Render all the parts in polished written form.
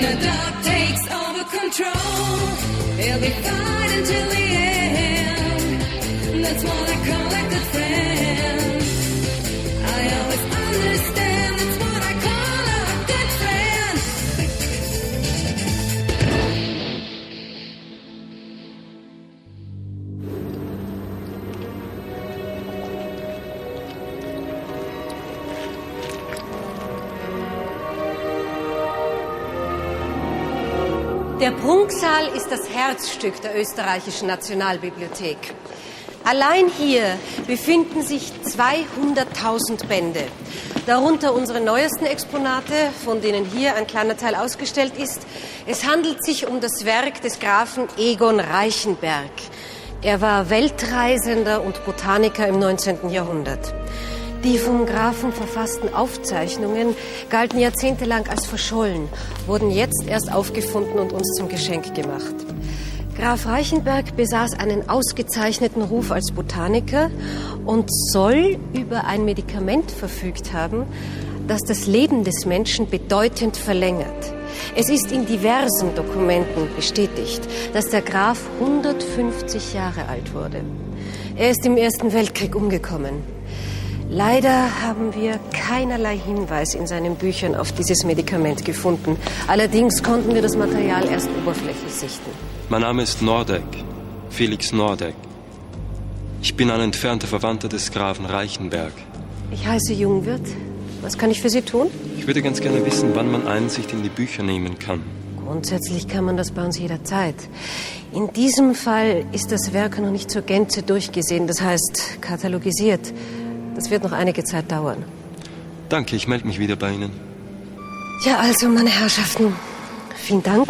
the dark takes over control, they'll be fighting till the end. That's what I call a good friend. I always understand, that's what I call a good friend. Der Prunksaal ist das Herzstück der österreichischen Nationalbibliothek. Allein hier befinden sich 200.000 Bände. Darunter unsere neuesten Exponate, von denen hier ein kleiner Teil ausgestellt ist. Es handelt sich um das Werk des Grafen Egon Reichenberg. Er war Weltreisender und Botaniker im 19. Jahrhundert. Die vom Grafen verfassten Aufzeichnungen galten jahrzehntelang als verschollen, wurden jetzt erst aufgefunden und uns zum Geschenk gemacht. Graf Reichenberg besaß einen ausgezeichneten Ruf als Botaniker und soll über ein Medikament verfügt haben, das das Leben des Menschen bedeutend verlängert. Es ist in diversen Dokumenten bestätigt, dass der Graf 150 Jahre alt wurde. Er ist im Ersten Weltkrieg umgekommen. Leider haben wir keinerlei Hinweis in seinen Büchern auf dieses Medikament gefunden. Allerdings konnten wir das Material erst oberflächlich sichten. Mein Name ist Nordegg, Felix Nordegg. Ich bin ein entfernter Verwandter des Grafen Reichenberg. Ich heiße Jungwirth. Was kann ich für Sie tun? Ich würde ganz gerne wissen, wann man Einsicht in die Bücher nehmen kann. Grundsätzlich kann man das bei uns jederzeit. In diesem Fall ist das Werk noch nicht zur Gänze durchgesehen, das heißt katalogisiert. Das wird noch einige Zeit dauern. Danke, ich melde mich wieder bei Ihnen. Ja, also, meine Herrschaften, vielen Dank.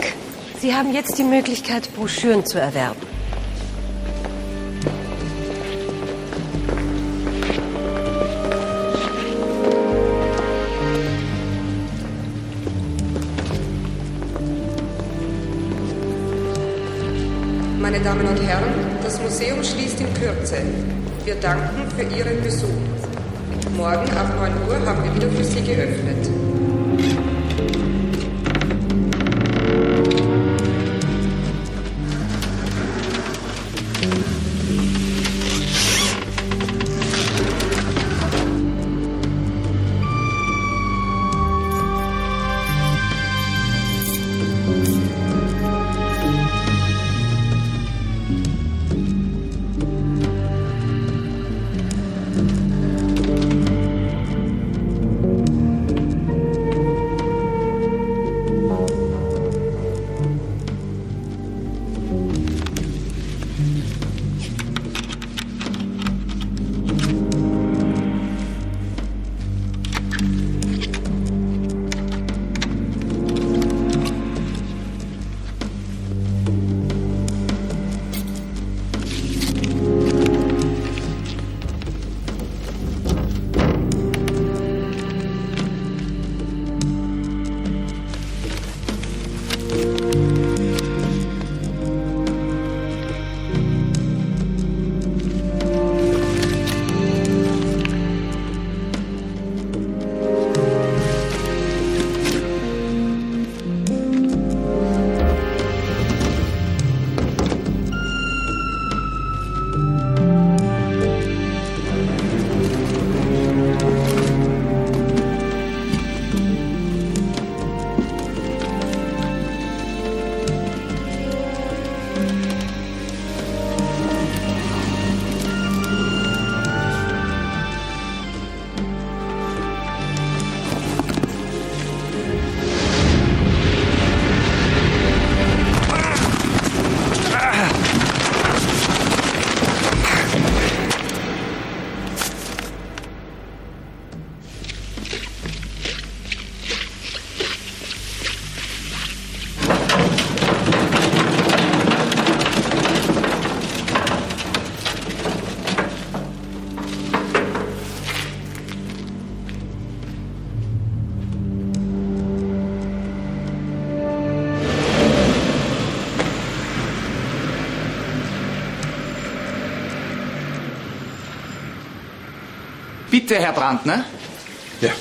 Sie haben jetzt die Möglichkeit, Broschüren zu erwerben. Meine Damen und Herren, das Museum schließt in Kürze. Wir danken für Ihren Besuch. Morgen ab 9 Uhr haben wir wieder für Sie geöffnet. Bitte, Herr Brandner. Ja.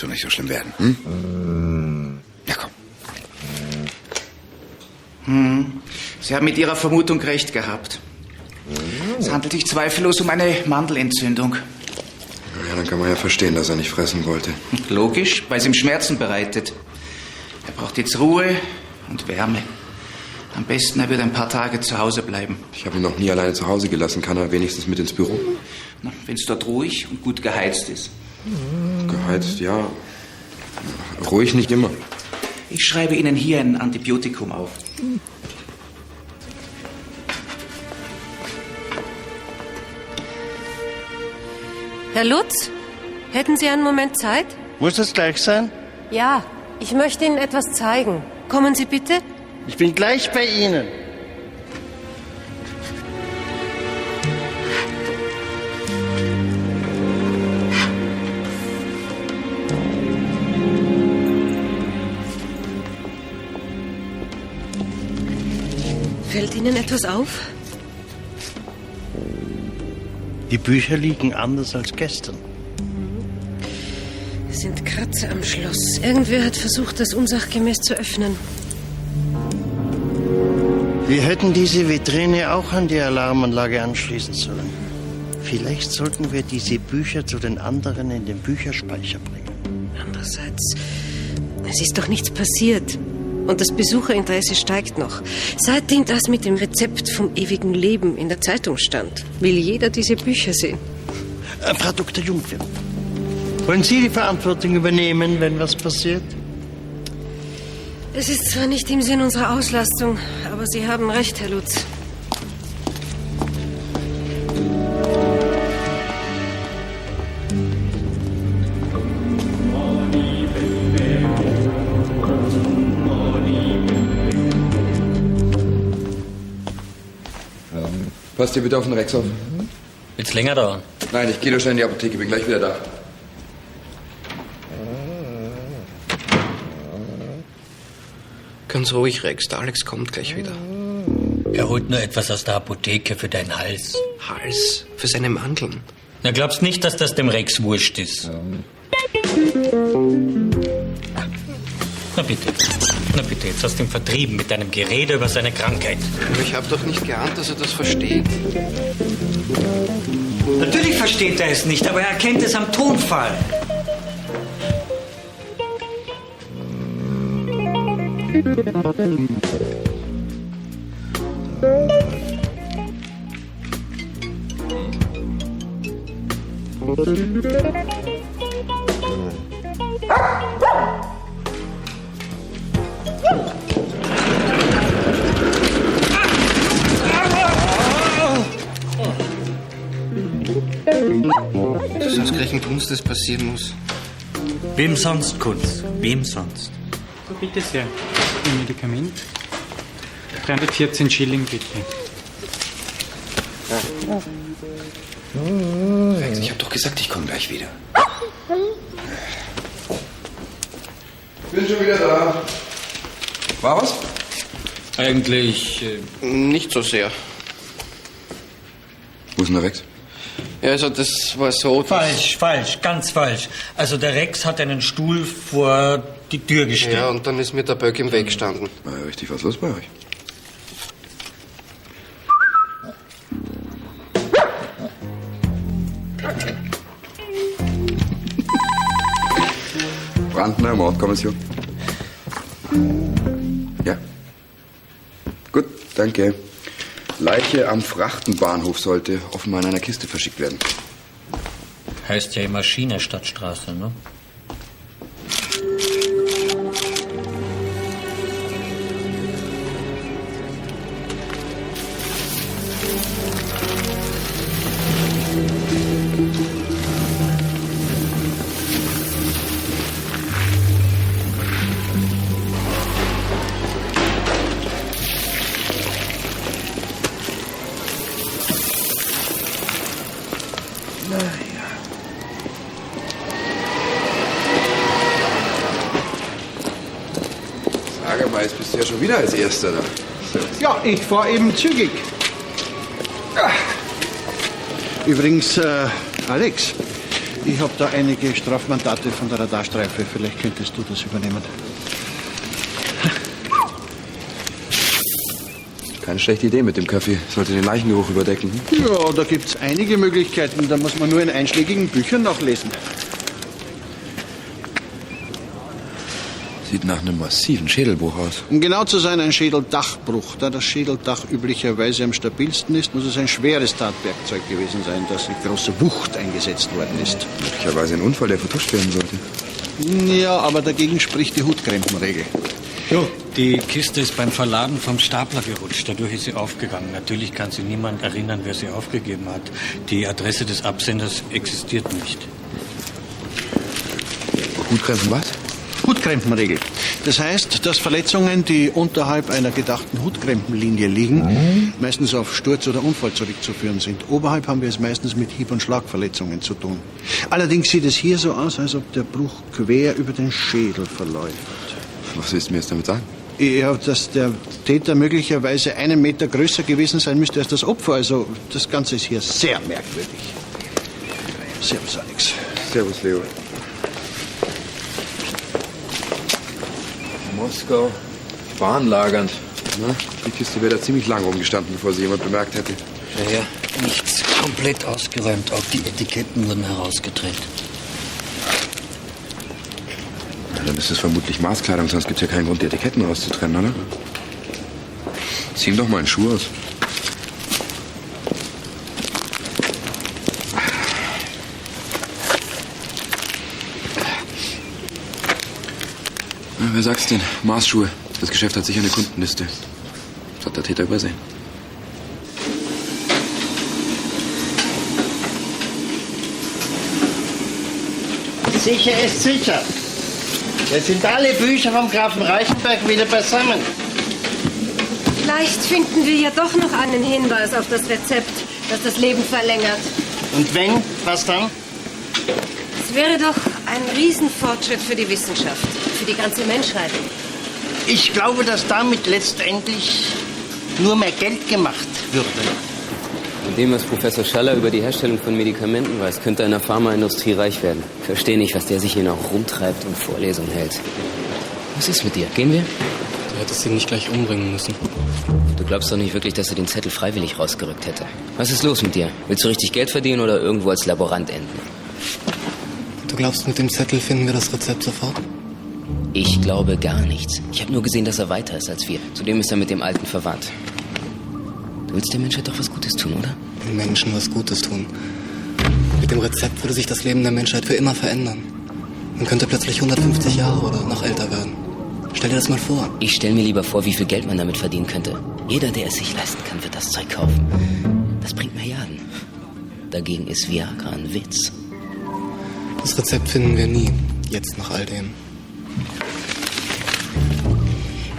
schon nicht so schlimm werden. Hm? Ja, komm. Sie haben mit Ihrer Vermutung recht gehabt. Es handelt sich zweifellos um eine Mandelentzündung. Ja, dann kann man ja verstehen, dass er nicht fressen wollte. Logisch, weil es ihm Schmerzen bereitet. Er braucht jetzt Ruhe und Wärme. Am besten, er wird ein paar Tage zu Hause bleiben. Ich habe ihn noch nie alleine zu Hause gelassen. Kann er wenigstens mit ins Büro? Wenn es dort ruhig und gut geheizt ist. Geheizt, ja. Ruhig nicht immer. Ich schreibe Ihnen hier ein Antibiotikum auf. Herr Lutz, hätten Sie einen Moment Zeit? Muss es gleich sein? Ja, ich möchte Ihnen etwas zeigen. Kommen Sie bitte. Ich bin gleich bei Ihnen. Fällt Ihnen etwas auf? Die Bücher liegen anders als gestern. Es sind Kratzer am Schloss. Irgendwer hat versucht, das unsachgemäß zu öffnen. Wir hätten diese Vitrine auch an die Alarmanlage anschließen sollen. Vielleicht sollten wir diese Bücher zu den anderen in den Bücherspeicher bringen. Andererseits, es ist doch nichts passiert. Und das Besucherinteresse steigt noch. Seitdem das mit dem Rezept vom ewigen Leben in der Zeitung stand, will jeder diese Bücher sehen. Frau Dr. Jungwirth, wollen Sie die Verantwortung übernehmen, wenn was passiert? Es ist zwar nicht im Sinn unserer Auslastung, aber Sie haben recht, Herr Lutz. Passt ihr bitte auf den Rex auf? Wird's länger dauern? Nein, ich gehe doch schnell in die Apotheke, bin gleich wieder da. Ganz ruhig, Rex. Der Alex kommt gleich wieder. Er holt nur etwas aus der Apotheke für deinen Hals. Hals? Für seine Mandeln? Na, glaubst nicht, dass das dem Rex wurscht ist? Na bitte, jetzt hast du ihn vertrieben mit deinem Gerede über seine Krankheit. Aber ich habe doch nicht geahnt, dass er das versteht. Natürlich versteht er es nicht, aber er erkennt es am Tonfall. Das ist ausgerechnet uns, das passieren muss. Wem sonst, Kunz? Wem sonst? So, bitte sehr. Ein Medikament. 314 Schilling, bitte. Rex, ich hab doch gesagt, ich komme gleich wieder. Bin schon wieder da. War was? Eigentlich nicht so sehr. Wo ist denn der Rex? Ja, also das war so... Falsch, ganz falsch. Also der Rex hat einen Stuhl vor die Tür gestellt. Ja, und dann ist mir der Böck im Weg gestanden. War ja richtig was los bei euch. Brandner, Mordkommission. Ja. Gut, danke. Leiche am Frachtenbahnhof sollte offenbar in einer Kiste verschickt werden. Heißt ja immer Schiene statt Straße, ne? Sag mal, jetzt bist du ja schon wieder als Erster da. Ja, ich fahr eben zügig. Übrigens, Alex, Ich habe da einige Strafmandate von der Radarstreife. Vielleicht könntest du das übernehmen. Keine schlechte Idee mit dem Kaffee. Sollte den Leichengeruch überdecken. Ja, da gibt's einige Möglichkeiten. Da muss man nur in einschlägigen Büchern nachlesen. Sieht nach einem massiven Schädelbruch aus. Um genau zu sein, ein Schädeldachbruch. Da das Schädeldach üblicherweise am stabilsten ist, muss es ein schweres Tatwerkzeug gewesen sein, das mit großer Wucht eingesetzt worden ist. Möglicherweise ein Unfall, der vertuscht werden sollte. Ja, aber dagegen spricht die Hutkrempenregel. Jo, die Kiste ist beim Verladen vom Stapler gerutscht. Dadurch ist sie aufgegangen. Natürlich kann sich niemand erinnern, wer sie aufgegeben hat. Die Adresse des Absenders existiert nicht. Hutkrempen was? Hutkrempenregel. Das heißt, dass Verletzungen, die unterhalb einer gedachten Hutkrempenlinie liegen, meistens auf Sturz oder Unfall zurückzuführen sind. Oberhalb haben wir es meistens mit Hieb- und Schlagverletzungen zu tun. Allerdings sieht es hier so aus, als ob der Bruch quer über den Schädel verläuft. Was willst du mir jetzt damit sagen? Ja, dass der Täter möglicherweise 1 Meter größer gewesen sein müsste als das Opfer. Also das Ganze ist hier sehr merkwürdig. Servus, Alex. Servus, Leo. Moskau, bahnlagernd. Na, die Kiste wäre da ziemlich lang rumgestanden, bevor sie jemand bemerkt hätte. Ja, nichts komplett ausgeräumt. Auch die Etiketten wurden herausgedreht. Ja, dann ist es vermutlich Maßkleidung, sonst gibt es ja keinen Grund, die Etiketten rauszutrennen, oder? Zieh ihm doch mal einen Schuh aus. Na, wer sagt's denn? Maßschuhe. Das Geschäft hat sicher eine Kundenliste. Das hat der Täter übersehen. Sicher ist sicher. Jetzt sind alle Bücher vom Grafen Reichenberg wieder beisammen. Vielleicht finden wir ja doch noch einen Hinweis auf das Rezept, das das Leben verlängert. Und wenn, was dann? Es wäre doch ein Riesenfortschritt für die Wissenschaft, für die ganze Menschheit. Ich glaube, dass damit letztendlich nur mehr Geld gemacht würde. Mit dem, was Professor Schaller über die Herstellung von Medikamenten weiß, könnte er in der Pharmaindustrie reich werden. Ich verstehe nicht, was der sich hier noch rumtreibt und Vorlesungen hält. Was ist mit dir? Gehen wir? Du hättest ihn nicht gleich umbringen müssen. Du glaubst doch nicht wirklich, dass er den Zettel freiwillig rausgerückt hätte. Was ist los mit dir? Willst du richtig Geld verdienen oder irgendwo als Laborant enden? Du glaubst, mit dem Zettel finden wir das Rezept sofort? Ich glaube gar nichts. Ich habe nur gesehen, dass er weiter ist als wir. Zudem ist er mit dem Alten verwandt. Du willst der Menschheit doch was Gutes tun, oder? Den Menschen was Gutes tun. Mit dem Rezept würde sich das Leben der Menschheit für immer verändern. Man könnte plötzlich 150 Jahre oder noch älter werden. Stell dir das mal vor. Ich stell mir lieber vor, wie viel Geld man damit verdienen könnte. Jeder, der es sich leisten kann, wird das Zeug kaufen. Das bringt Milliarden. Dagegen ist Viagra ein Witz. Das Rezept finden wir nie. Jetzt nach all dem.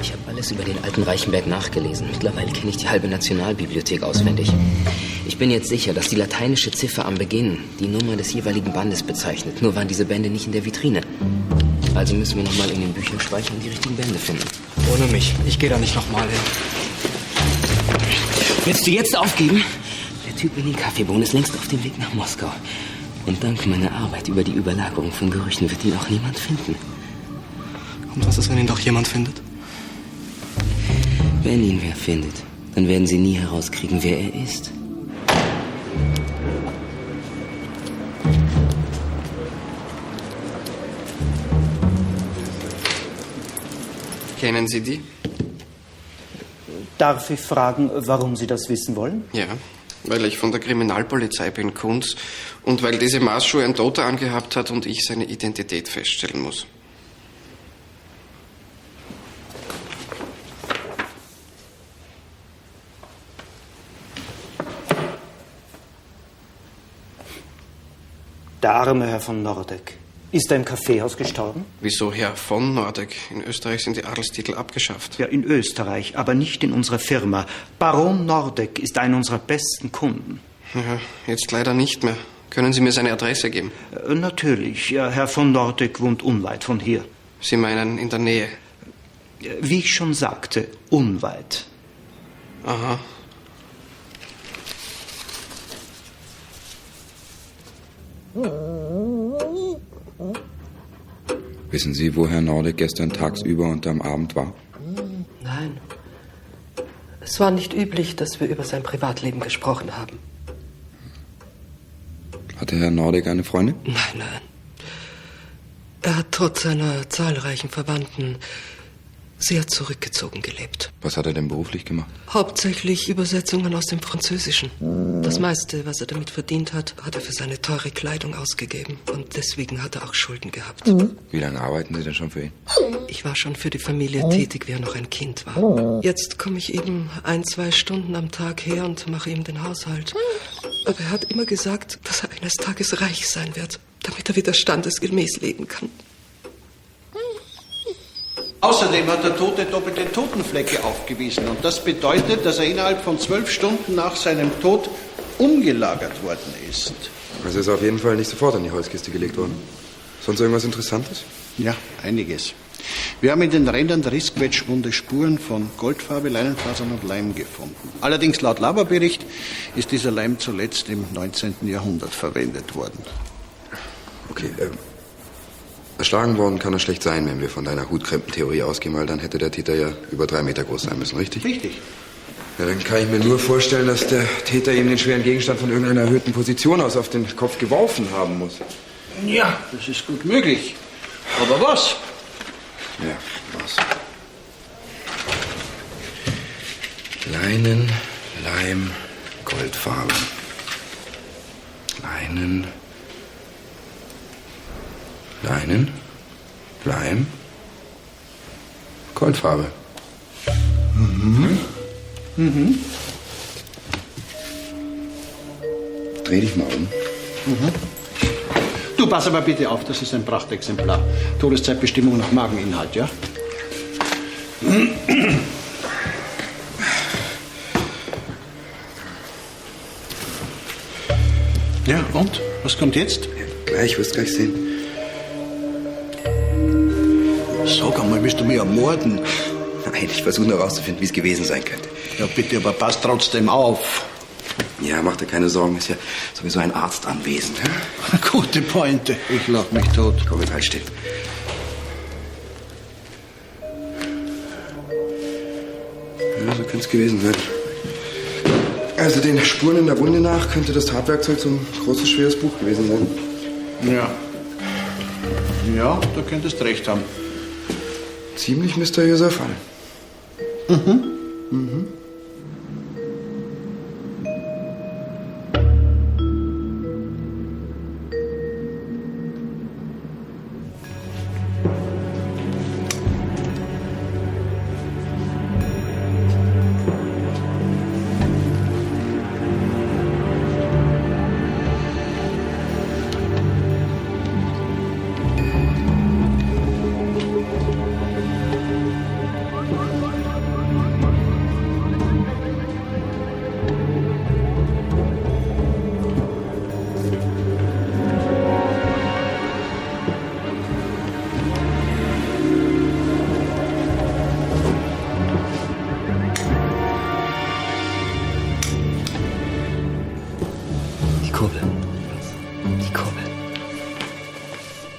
Ich habe alles über den alten Reichenberg nachgelesen. Mittlerweile kenne ich die halbe Nationalbibliothek auswendig. Ich bin jetzt sicher, dass die lateinische Ziffer am Beginn die Nummer des jeweiligen Bandes bezeichnet. Nur waren diese Bände nicht in der Vitrine. Also müssen wir nochmal in den Büchern speichern und die richtigen Bände finden. Ohne mich. Ich gehe da nicht nochmal hin. Willst du jetzt aufgeben? Der Typ in den Kaffeebohnen ist längst auf dem Weg nach Moskau. Und dank meiner Arbeit über die Überlagerung von Gerüchten wird ihn auch niemand finden. Und was ist, wenn ihn doch jemand findet? Wenn ihn wer findet, dann werden sie nie herauskriegen, wer er ist. Kennen Sie die? Darf ich fragen, warum Sie das wissen wollen? Ja, weil ich von der Kriminalpolizei bin, Kunz, und weil diese Maßschuhe ein Toter angehabt hat und ich seine Identität feststellen muss. Der arme Herr von Nordek. Ist er im Kaffeehaus gestorben? Wieso Herr von Nordek? In Österreich sind die Adelstitel abgeschafft. Ja, in Österreich, aber nicht in unserer Firma. Baron Nordek ist einer unserer besten Kunden. Ja, jetzt leider nicht mehr. Können Sie mir seine Adresse geben? Natürlich. Ja, Herr von Nordek wohnt unweit von hier. Sie meinen in der Nähe? Wie ich schon sagte, unweit. Aha. Oh. Wissen Sie, wo Herr Nordek gestern tagsüber und am Abend war? Nein. Es war nicht üblich, dass wir über sein Privatleben gesprochen haben. Hatte Herr Nordek eine Freundin? Nein. Er hat trotz seiner zahlreichen Verwandten sehr zurückgezogen gelebt. Was hat er denn beruflich gemacht? Hauptsächlich Übersetzungen aus dem Französischen. Das meiste, was er damit verdient hat, hat er für seine teure Kleidung ausgegeben. Und deswegen hat er auch Schulden gehabt. Wie lange arbeiten Sie denn schon für ihn? Ich war schon für die Familie tätig, wie er noch ein Kind war. Jetzt komme ich eben 1-2 Stunden am Tag her und mache ihm den Haushalt. Aber er hat immer gesagt, dass er eines Tages reich sein wird, damit er wieder standesgemäß leben kann. Außerdem hat der Tote doppelte Totenflecke aufgewiesen. Und das bedeutet, dass er innerhalb von 12 Stunden nach seinem Tod umgelagert worden ist. Also ist auf jeden Fall nicht sofort an die Holzkiste gelegt worden. Sonst irgendwas Interessantes? Ja, einiges. Wir haben in den Rändern der Rissquetschwunde Spuren von Goldfarbe, Leinenfasern und Leim gefunden. Allerdings laut Laborbericht ist dieser Leim zuletzt im 19. Jahrhundert verwendet worden. Okay, erschlagen worden kann er schlecht sein, wenn wir von deiner Hutkrempentheorie ausgehen, weil dann hätte der Täter ja über 3 Meter groß sein müssen, richtig? Richtig. Ja, dann kann ich mir nur vorstellen, dass der Täter ihm den schweren Gegenstand von irgendeiner erhöhten Position aus auf den Kopf geworfen haben muss. Ja, das ist gut möglich. Aber was? Ja, was? Leinen, Leim, Goldfarbe. Leinen, Leim, Goldfarbe. Dreh dich mal um. Du, pass aber bitte auf, das ist ein Prachtexemplar. Todeszeitbestimmung nach Mageninhalt, ja? Ja, und? Was kommt jetzt? Ja, gleich, wirst gleich sehen. Sag einmal, willst du mich ermorden? Nein, ich versuche nur herauszufinden, wie es gewesen sein könnte. Ja, bitte, aber pass trotzdem auf. Ja, mach dir keine Sorgen, ist ja sowieso ein Arzt anwesend. Ja? Gute Pointe. Ich lach mich tot. Komm, jetzt halt still. Ja, so könnte es gewesen sein. Also den Spuren in der Wunde nach könnte das Tatwerkzeug so ein großes, schweres Buch gewesen sein. Ja. Ja, du könntest recht haben. Ziemlich mysteriöser Fall.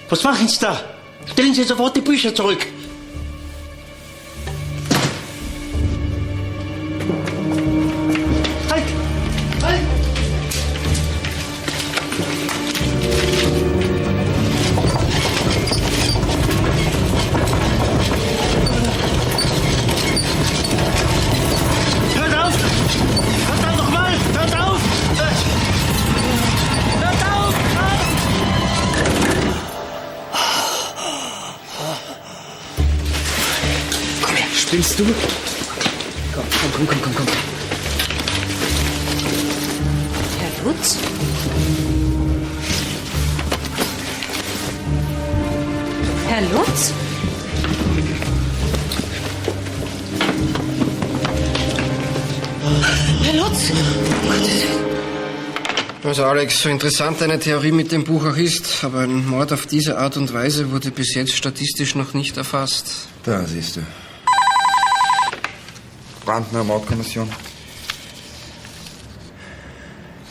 Was machen Sie da? Stellen Sie sofort die Bücher zurück. Halt! Halt! Hört auf! Hört doch mal! Hört auf! Hört auf! Spinnst du? Komm. Herr Lutz? Herr Lutz? Herr Lutz? Also Alex, so interessant deine Theorie mit dem Buch auch ist, aber ein Mord auf diese Art und Weise wurde bis jetzt statistisch noch nicht erfasst. Da siehst du. Brandner Mordkommission.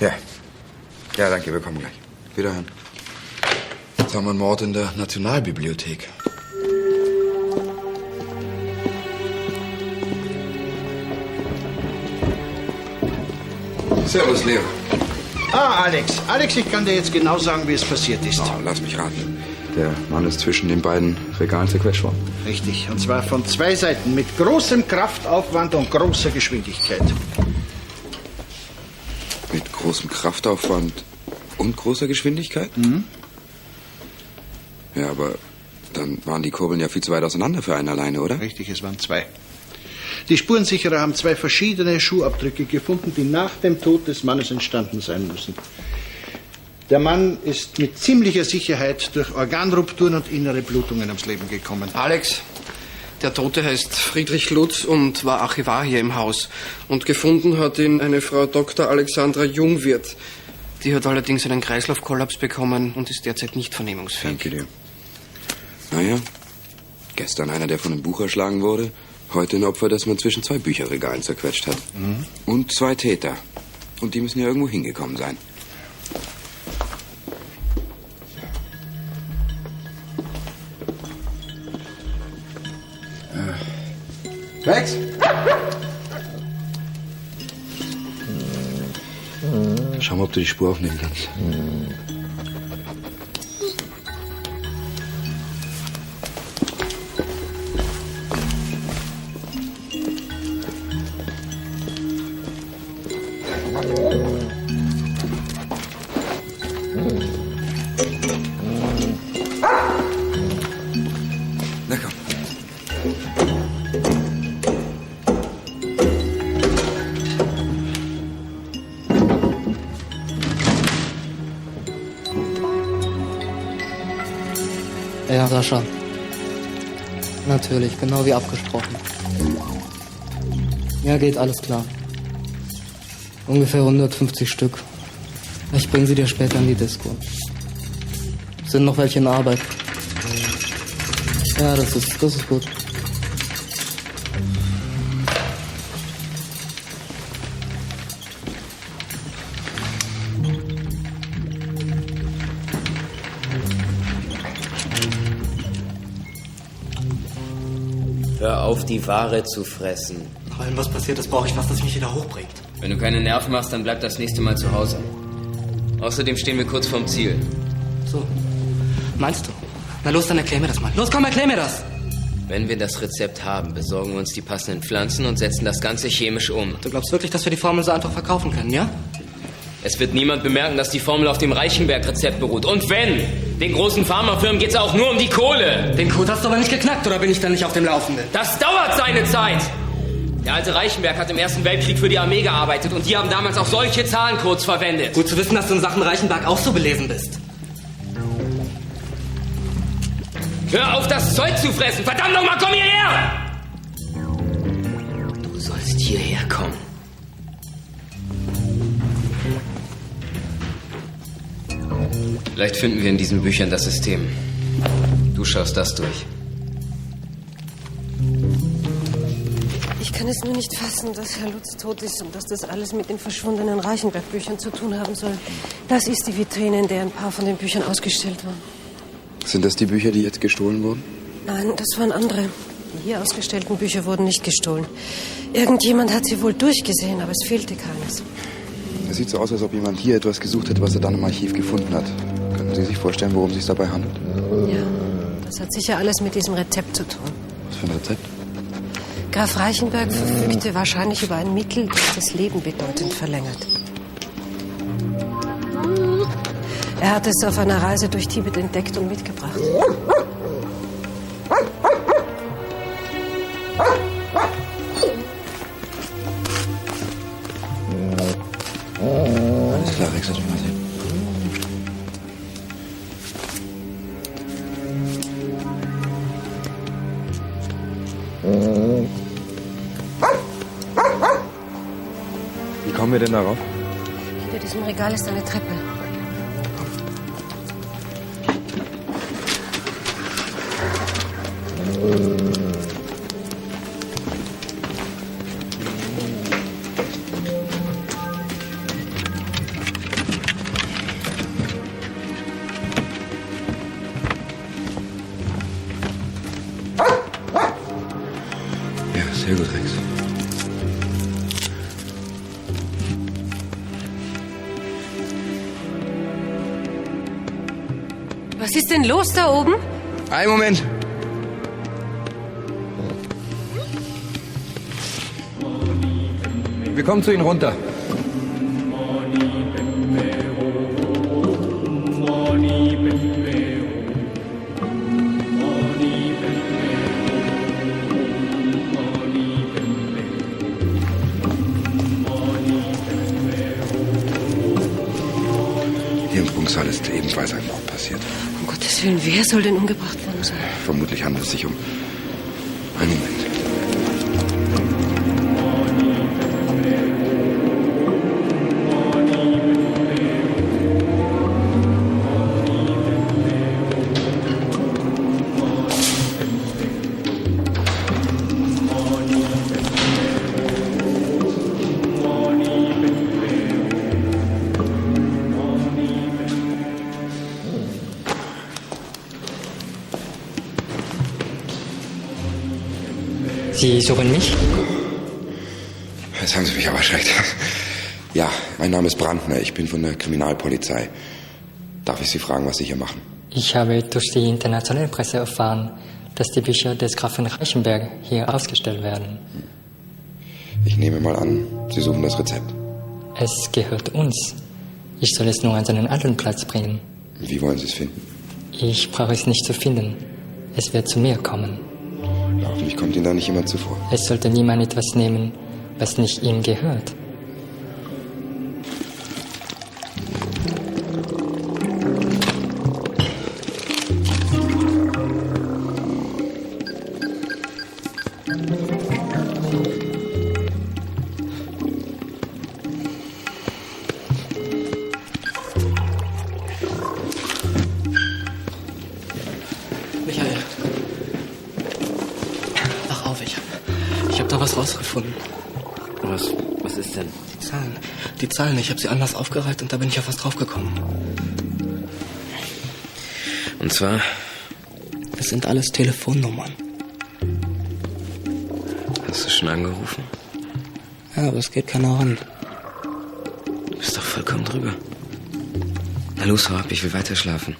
Ja. Ja, danke, wir kommen gleich. Wiederhören. Jetzt haben wir einen Mord in der Nationalbibliothek. Servus, Leo. Ah, Alex. Alex, ich kann dir jetzt genau sagen, wie es passiert ist. Oh, lass mich raten. Der Mann ist zwischen den beiden Regalen zerquetscht worden. Richtig, und zwar von 2 Seiten mit großem Kraftaufwand und großer Geschwindigkeit. Mit großem Kraftaufwand und großer Geschwindigkeit? Mhm. Ja, aber dann waren die Kurbeln ja viel zu weit auseinander für einen alleine, oder? Richtig, es waren 2. Die Spurensicherer haben 2 verschiedene Schuhabdrücke gefunden, die nach dem Tod des Mannes entstanden sein müssen. Der Mann ist mit ziemlicher Sicherheit durch Organrupturen und innere Blutungen ums Leben gekommen. Alex, der Tote heißt Friedrich Lutz und war Archivar hier im Haus. Und gefunden hat ihn eine Frau Dr. Alexandra Jungwirth. Die hat allerdings einen Kreislaufkollaps bekommen und ist derzeit nicht vernehmungsfähig. Danke dir. Naja, gestern einer, der von einem Buch erschlagen wurde. Heute ein Opfer, das man zwischen 2 Bücherregalen zerquetscht hat. Mhm. Und 2 Täter. Und die müssen ja irgendwo hingekommen sein. Rex? Schau mal, ob du die Spur aufnehmen kannst. Na komm. Ja, Sascha. Natürlich, genau wie abgesprochen. Ja, geht, alles klar. Ungefähr 150 Stück. Ich bringe sie dir später in die Disco. Sind noch welche in Arbeit? Ja, das ist gut. Hör auf, die Ware zu fressen. Wenn was passiert ist, brauche ich was, das mich wieder hochbringt. Wenn du keine Nerven machst, dann bleib das nächste Mal zu Hause. Außerdem stehen wir kurz vorm Ziel. So. Meinst du? Na los, dann erklär mir das mal. Los, komm, erklär mir das! Wenn wir das Rezept haben, besorgen wir uns die passenden Pflanzen und setzen das Ganze chemisch um. Du glaubst wirklich, dass wir die Formel so einfach verkaufen können, ja? Es wird niemand bemerken, dass die Formel auf dem Reichenberg-Rezept beruht. Und wenn, den großen Pharmafirmen geht's auch nur um die Kohle. Den Code hast du aber nicht geknackt, oder bin ich dann nicht auf dem Laufenden? Das dauert seine Zeit. Der alte Reichenberg hat im Ersten Weltkrieg für die Armee gearbeitet und die haben damals auch solche Zahlencodes verwendet. Gut zu wissen, dass du in Sachen Reichenberg auch so belesen bist. Hör auf, das Zeug zu fressen! Verdammt nochmal, komm hierher! Du sollst hierher kommen. Vielleicht finden wir in diesen Büchern das System. Du schaust das durch. Ich kann es nur nicht fassen, dass Herr Lutz tot ist und dass das alles mit den verschwundenen Reichenberg-Büchern zu tun haben soll. Das ist die Vitrine, in der ein paar von den Büchern ausgestellt waren. Sind das die Bücher, die jetzt gestohlen wurden? Nein, das waren andere. Die hier ausgestellten Bücher wurden nicht gestohlen. Irgendjemand hat sie wohl durchgesehen, aber es fehlte keines. Es sieht so aus, als ob jemand hier etwas gesucht hätte, was er dann im Archiv gefunden hat. Können Sie sich vorstellen, worum es sich dabei handelt? Ja, das hat sicher alles mit diesem Rezept zu tun. Was für ein Rezept? Graf Reichenberg verfügte wahrscheinlich über ein Mittel, das das Leben bedeutend verlängert. Er hat es auf einer Reise durch Tibet entdeckt und mitgebracht. Alles klar, Rex, lass mich mal sehen. Wie kommen wir denn darauf? Hinter diesem Regal ist eine Treppe. Ja, sehr gut, Rex. Was ist denn los da oben? Einen Moment. Wir kommen zu Ihnen runter. Hier im Prunksaal ist ebenfalls ein Mord passiert. Um Gottes Willen, wer soll denn umgebracht worden sein? Vermutlich handelt es sich um... Einen Moment. Sie suchen mich? Jetzt haben Sie mich aber erschreckt. Ja, mein Name ist Brandner. Ich bin von der Kriminalpolizei. Darf ich Sie fragen, was Sie hier machen? Ich habe durch die internationale Presse erfahren, dass die Bücher des Grafen Reichenberg hier ausgestellt werden. Ich nehme mal an, Sie suchen das Rezept. Es gehört uns. Ich soll es nur an seinen alten Platz bringen. Wie wollen Sie es finden? Ich brauche es nicht zu finden. Es wird zu mir kommen. Hoffentlich kommt Ihnen da nicht jemand zuvor. Es sollte niemand etwas nehmen, was nicht ihm gehört. Michael. Wach auf, ich hab da was rausgefunden. Was ist denn? Die Zahlen, ich habe sie anders aufgereiht und da bin ich auf was draufgekommen. Und zwar? Das sind alles Telefonnummern. Hast du schon angerufen? Ja, aber es geht keiner ran. Du bist doch vollkommen drüber. Na los, hau ab, ich will weiter schlafen.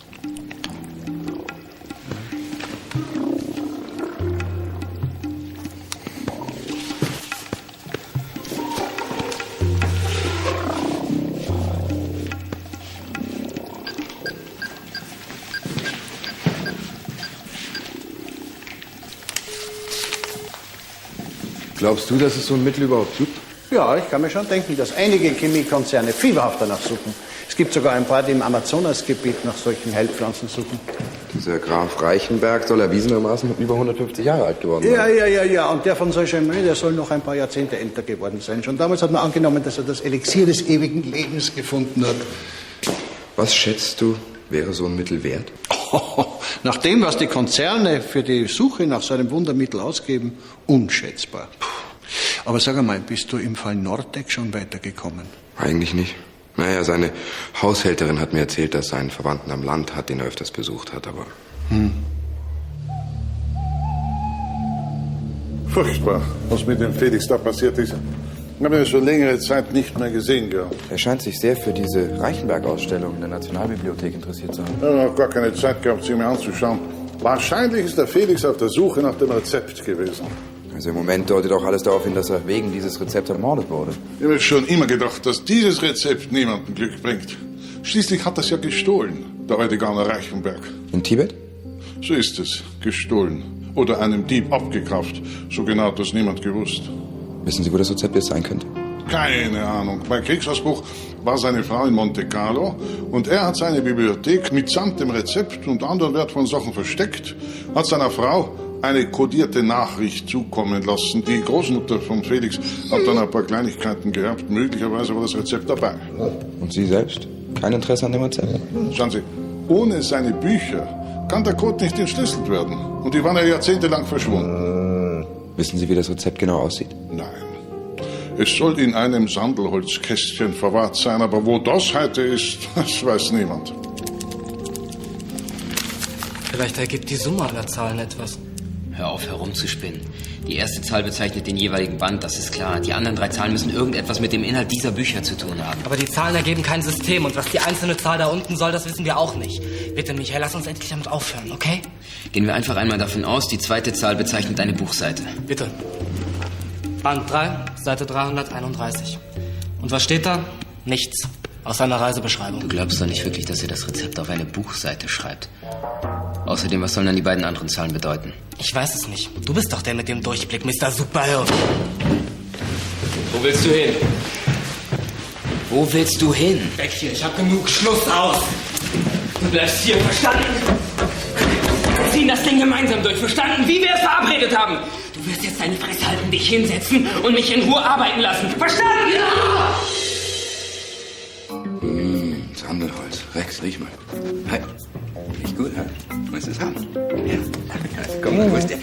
Glaubst du, dass es so ein Mittel überhaupt gibt? Ja, ich kann mir schon denken, dass einige Chemiekonzerne fieberhaft danach suchen. Es gibt sogar ein paar, die im Amazonasgebiet nach solchen Heilpflanzen suchen. Dieser Graf Reichenberg soll erwiesenermaßen über 150 Jahre alt geworden sein. Ja. Und der von Saint-Germain, der soll noch ein paar Jahrzehnte älter geworden sein. Schon damals hat man angenommen, dass er das Elixier des ewigen Lebens gefunden hat. Was schätzt du, wäre so ein Mittel wert? Nach dem, was die Konzerne für die Suche nach so einem Wundermittel ausgeben, unschätzbar. Aber sag einmal, bist du im Fall Nordek schon weitergekommen? Eigentlich nicht. Naja, seine Haushälterin hat mir erzählt, dass er einen Verwandten am Land hat, den er öfters besucht hat, aber... Furchtbar, was mit dem Felix da passiert ist. Ich habe ihn schon längere Zeit nicht mehr gesehen gehabt. Er scheint sich sehr für diese Reichenberg-Ausstellung in der Nationalbibliothek interessiert zu haben. Ich habe noch gar keine Zeit gehabt, sie mir anzuschauen. Wahrscheinlich ist der Felix auf der Suche nach dem Rezept gewesen. Also im Moment deutet auch alles darauf hin, dass er wegen dieses Rezepts ermordet wurde. Ich habe schon immer gedacht, dass dieses Rezept niemandem Glück bringt. Schließlich hat er es ja gestohlen, der Rediganer Reichenberg. In Tibet? So ist es, gestohlen. Oder einem Dieb abgekauft. So genau hat das niemand gewusst. Wissen Sie, wo das Rezept jetzt sein könnte? Keine Ahnung. Bei Kriegsausbruch war seine Frau in Monte Carlo und er hat seine Bibliothek mitsamt dem Rezept und anderen wertvollen Sachen versteckt, hat seiner Frau eine kodierte Nachricht zukommen lassen. Die Großmutter von Felix hat dann ein paar Kleinigkeiten geerbt. Möglicherweise war das Rezept dabei. Und Sie selbst? Kein Interesse an dem Rezept? Schauen Sie, ohne seine Bücher kann der Code nicht entschlüsselt werden. Und die waren ja jahrzehntelang verschwunden. Wissen Sie, wie das Rezept genau aussieht? Nein. Es soll in einem Sandelholzkästchen verwahrt sein, aber wo das heute ist, das weiß niemand. Vielleicht ergibt die Summe aller Zahlen etwas. Hör auf, herumzuspinnen. Die erste Zahl bezeichnet den jeweiligen Band, das ist klar. Die anderen 3 Zahlen müssen irgendetwas mit dem Inhalt dieser Bücher zu tun haben. Aber die Zahlen ergeben kein System und was die einzelne Zahl da unten soll, das wissen wir auch nicht. Bitte, Michael, lass uns endlich damit aufhören, okay? Gehen wir einfach einmal davon aus, die zweite Zahl bezeichnet eine Buchseite. Bitte. Band 3, Seite 331. Und was steht da? Nichts. Aus seiner Reisebeschreibung. Du glaubst doch nicht wirklich, dass er das Rezept auf eine Buchseite schreibt. Außerdem, was sollen dann die beiden anderen Zahlen bedeuten? Ich weiß es nicht. Du bist doch der mit dem Durchblick, Mr. Superhirn. Wo willst du hin? Wo willst du hin? Weg hier, ich hab genug. Schluss aus. Du bleibst hier, verstanden? Wir ziehen das Ding gemeinsam durch, verstanden? Wie wir es verabredet haben. Du wirst jetzt deine Fresse halten, dich hinsetzen und mich in Ruhe arbeiten lassen. Verstanden? Ja! Sandelholz. Rex, riech mal. Hi. Riecht gut, ha? Willst du es haben? Ja. Komm mal, wo ist der?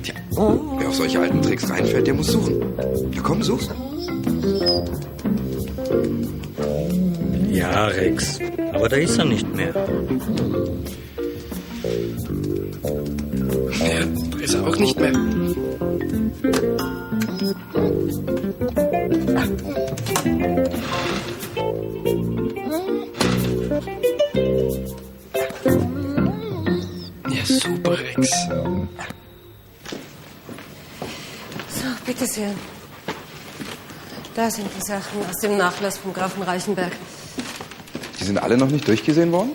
Tja, wer auf solche alten Tricks reinfällt, der muss suchen. Na komm, such's. Ja, Rex. Aber da ist er nicht mehr. Ja, da ist er auch nicht mehr. Ja, super, Rex. So, bitte sehr. Da sind die Sachen aus dem Nachlass vom Grafen Reichenberg. Die sind alle noch nicht durchgesehen worden?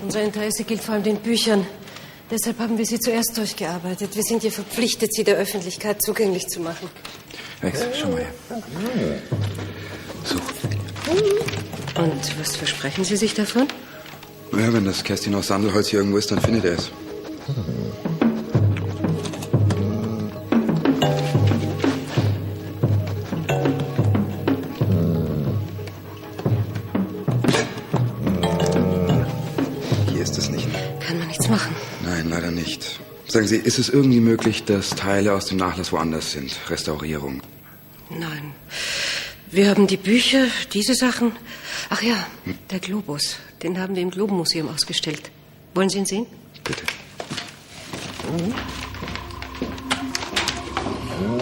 Unser Interesse gilt vor allem den Büchern. Deshalb haben wir sie zuerst durchgearbeitet. Wir sind hier verpflichtet, sie der Öffentlichkeit zugänglich zu machen. Rex, schau mal her. So. Und was versprechen Sie sich davon? Ja, wenn das Kästchen aus Sandelholz hier irgendwo ist, dann findet er es. Hier ist es nicht. Kann man nichts machen. Nein, leider nicht. Sagen Sie, ist es irgendwie möglich, dass Teile aus dem Nachlass woanders sind? Restaurierung? Nein. Wir haben die Bücher, diese Sachen. Ach ja, der Globus. Den haben wir im Globenmuseum ausgestellt. Wollen Sie ihn sehen? Bitte.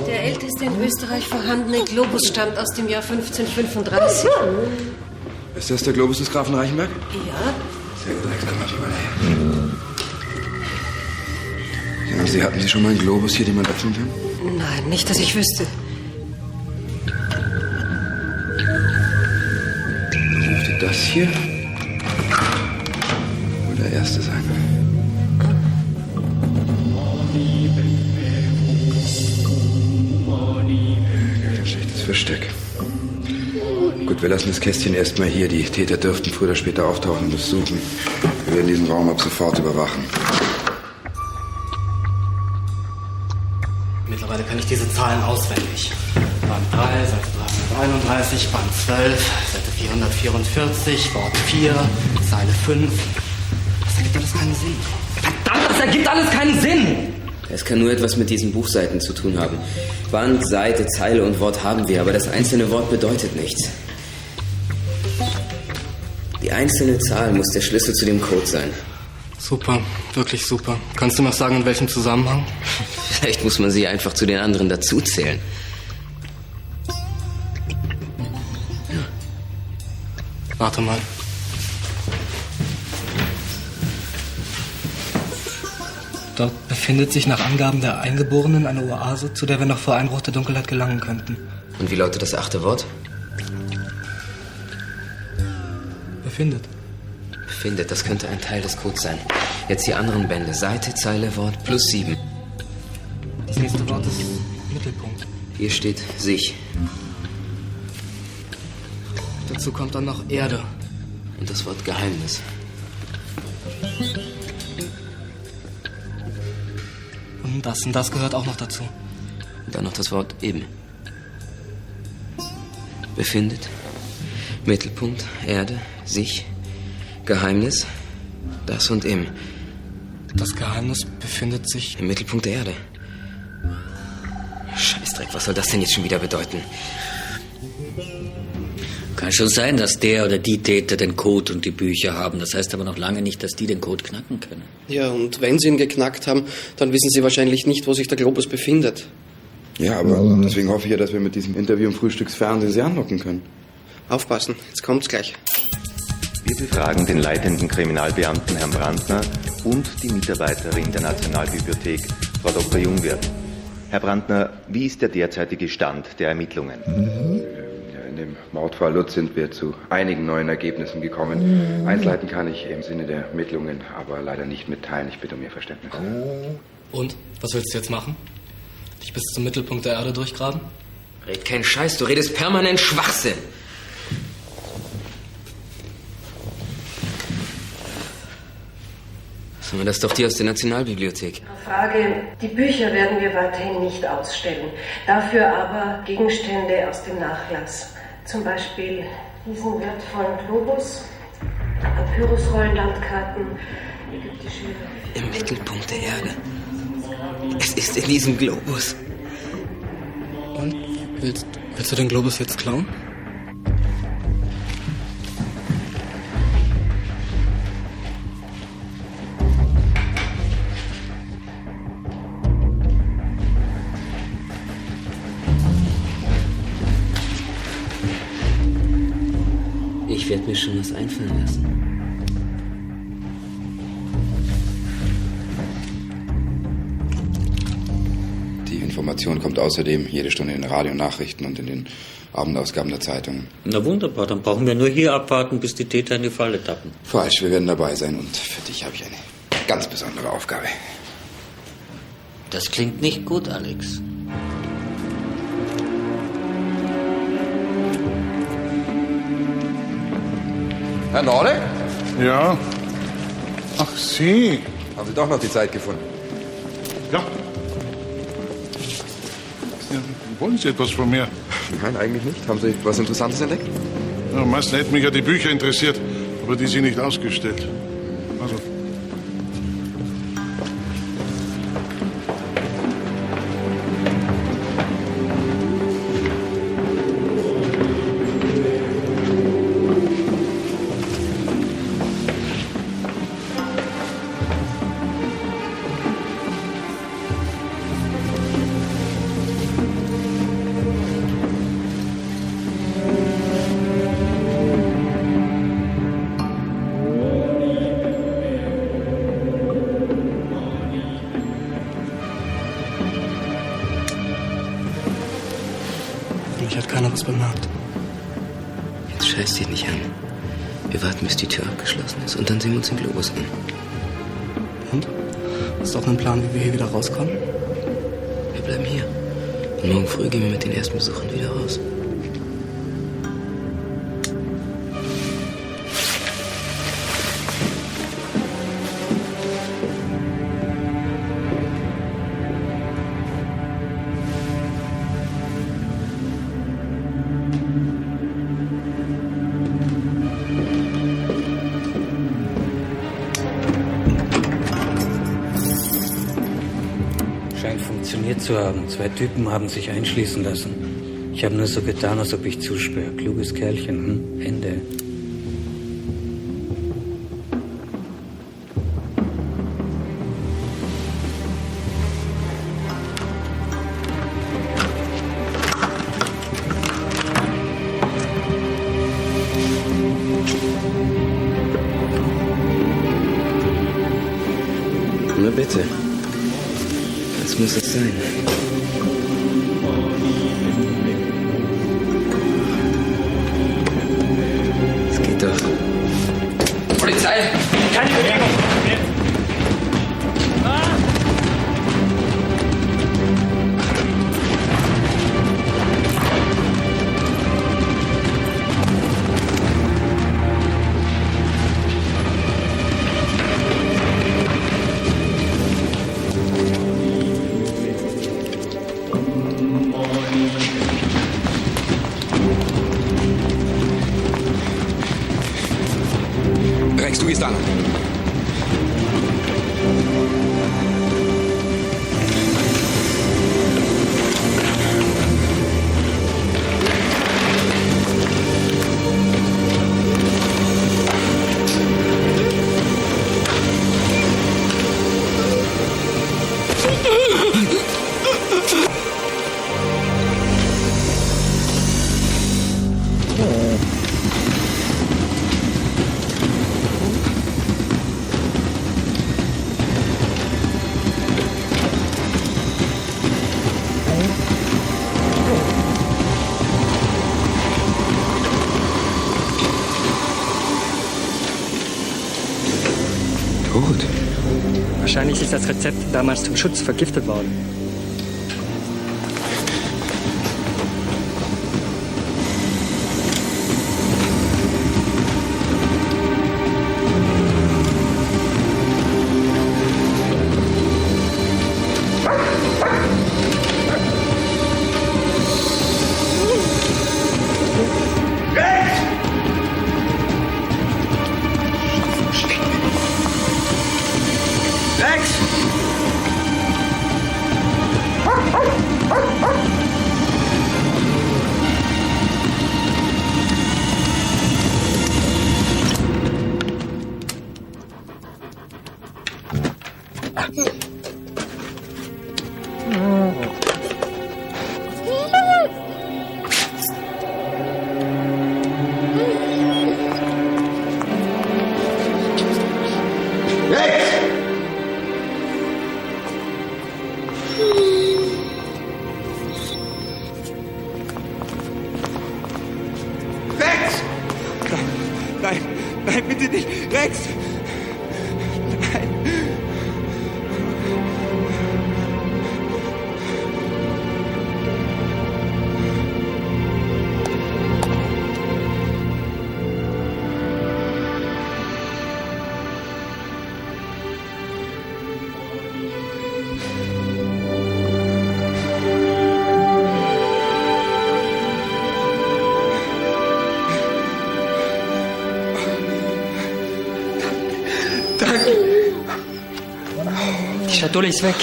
Der älteste in Österreich vorhandene Globus stammt aus dem Jahr 1535. Ist das der Globus des Grafen Reichenberg? Ja. Sehr gut, Rex, komm mal her. Sagen Sie, hatten Sie schon mal einen Globus hier, den man öffnen kann? Nein, nicht, dass ich wüsste. Dürfte das hier wohl der erste sein? Ein schlechtes Versteck. Gut, wir lassen das Kästchen erstmal hier. Die Täter dürften früher oder später auftauchen und es suchen. Wir werden diesen Raum ab sofort überwachen. Mittlerweile kann ich diese Zahlen auswendig. Band 3, Seite 331, Band 12, Seite 444, Wort 4, Zeile 5. Das ergibt alles keinen Sinn. Verdammt, das ergibt alles keinen Sinn! Es kann nur etwas mit diesen Buchseiten zu tun haben. Band, Seite, Zeile und Wort haben wir, aber das einzelne Wort bedeutet nichts. Die einzelne Zahl muss der Schlüssel zu dem Code sein. Super, wirklich super. Kannst du noch sagen, in welchem Zusammenhang? Vielleicht muss man sie einfach zu den anderen dazuzählen. Warte mal. Dort befindet sich nach Angaben der Eingeborenen eine Oase, zu der wir noch vor Einbruch der Dunkelheit gelangen könnten. Und wie lautet das 8. Wort? Befindet. Befindet, das könnte ein Teil des Codes sein. Jetzt die anderen Bände. Seite, Zeile, Wort plus 7. Das nächste Wort ist Mittelpunkt. Hier steht sich. Dazu kommt dann noch Erde. Und das Wort Geheimnis. Und das gehört auch noch dazu. Und dann noch das Wort eben. Befindet. Mittelpunkt, Erde, sich, Geheimnis, das und im. Das Geheimnis befindet sich im Mittelpunkt der Erde. Scheißdreck, was soll das denn jetzt schon wieder bedeuten? Kann schon sein, dass der oder die Täter den Code und die Bücher haben. Das heißt aber noch lange nicht, dass die den Code knacken können. Ja, und wenn sie ihn geknackt haben, dann wissen sie wahrscheinlich nicht, wo sich der Globus befindet. Ja, aber deswegen hoffe ich ja, dass wir mit diesem Interview im Frühstücksfernsehen sie anlocken können. Aufpassen, jetzt kommt's gleich. Wir befragen den leitenden Kriminalbeamten Herrn Brandner und die Mitarbeiterin der Nationalbibliothek, Frau Dr. Jungwirth. Herr Brandner, wie ist der derzeitige Stand der Ermittlungen? In dem Mordfall Lutz sind wir zu einigen neuen Ergebnissen gekommen. Einzelheiten kann ich im Sinne der Ermittlungen aber leider nicht mitteilen. Ich bitte um Ihr Verständnis. Und? Was willst du jetzt machen? Dich bis zum Mittelpunkt der Erde durchgraben? Red keinen Scheiß, du redest permanent Schwachsinn. So, das ist doch die aus der Nationalbibliothek. Frage, die Bücher werden wir weiterhin nicht ausstellen. Dafür aber Gegenstände aus dem Nachlass. Zum Beispiel diesen wertvollen Globus, Papyrusrollenlandkarten, ägyptische... Im Mittelpunkt der Erde. Es ist in diesem Globus. Und? Willst du den Globus jetzt klauen? Ich werde mir schon was einfallen lassen. Die Information kommt außerdem jede Stunde in den Radionachrichten und in den Abendausgaben der Zeitung. Na wunderbar, dann brauchen wir nur hier abwarten, bis die Täter in die Falle tappen. Falsch, wir werden dabei sein und für dich habe ich eine ganz besondere Aufgabe. Das klingt nicht gut, Alex. Herr Nordek? Ja? Ach, Sie. Haben Sie doch noch die Zeit gefunden? Ja. Wollen Sie etwas von mir? Nein, eigentlich nicht. Haben Sie was Interessantes entdeckt? Ja, am meisten hätten mich ja die Bücher interessiert, aber die sind nicht ausgestellt. Also. Mich hat keiner was bemerkt. Jetzt scheiß dich nicht an. Wir warten, bis die Tür abgeschlossen ist und dann sehen wir uns den Globus an. Und? Hast du auch einen Plan, wie wir hier wieder rauskommen? Wir bleiben hier. Und morgen früh gehen wir mit den ersten Besuchern wieder raus. Scheint funktioniert zu haben. 2 Typen haben sich einschließen lassen. Ich habe nur so getan, als ob ich zusperre. Kluges Kerlchen, Ende. Na bitte. Das muss es sein. Es geht doch. Polizei! Keine Bewegung! Rex, du gehst an. Wahrscheinlich ist das Rezept damals zum Schutz vergiftet worden. Nein, bitte nicht. Rex! Nein. Die Schatulle ist weg.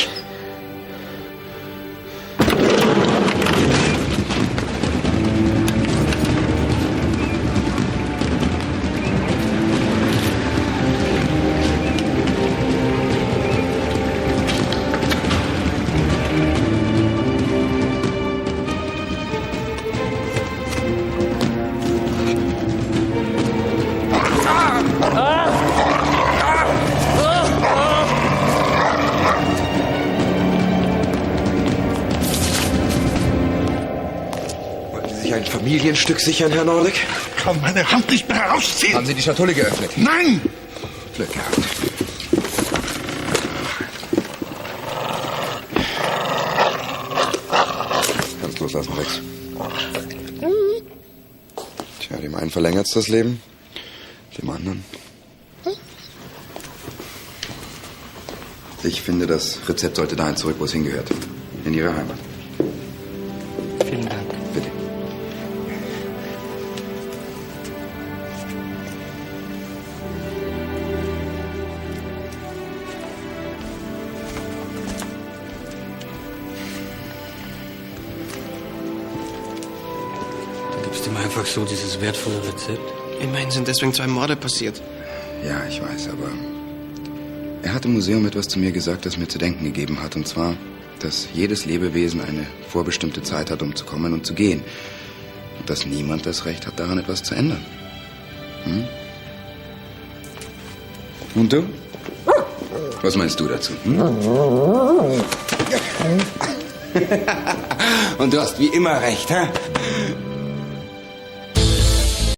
Ein Familienstück sichern, Herr Nordic? Ich kann meine Hand nicht mehr herausziehen. Haben Sie die Schatulle geöffnet? Nein! Glück gehabt. Kannst loslassen, Rex. Tja, dem einen verlängert's das Leben, dem anderen. Ich finde, das Rezept sollte dahin zurück, wo es hingehört. In Ihre Heimat. Vielen Dank. Bitte. Du gibst ihm einfach so dieses wertvolle Rezept? Immerhin sind deswegen 2 Morde passiert. Ja, ich weiß, aber er hat im Museum etwas zu mir gesagt, das mir zu denken gegeben hat. Und zwar, dass jedes Lebewesen eine vorbestimmte Zeit hat, um zu kommen und zu gehen. Und dass niemand das Recht hat, daran etwas zu ändern. Hm? Und du? Was meinst du dazu? Hm? Und du hast wie immer recht, hä?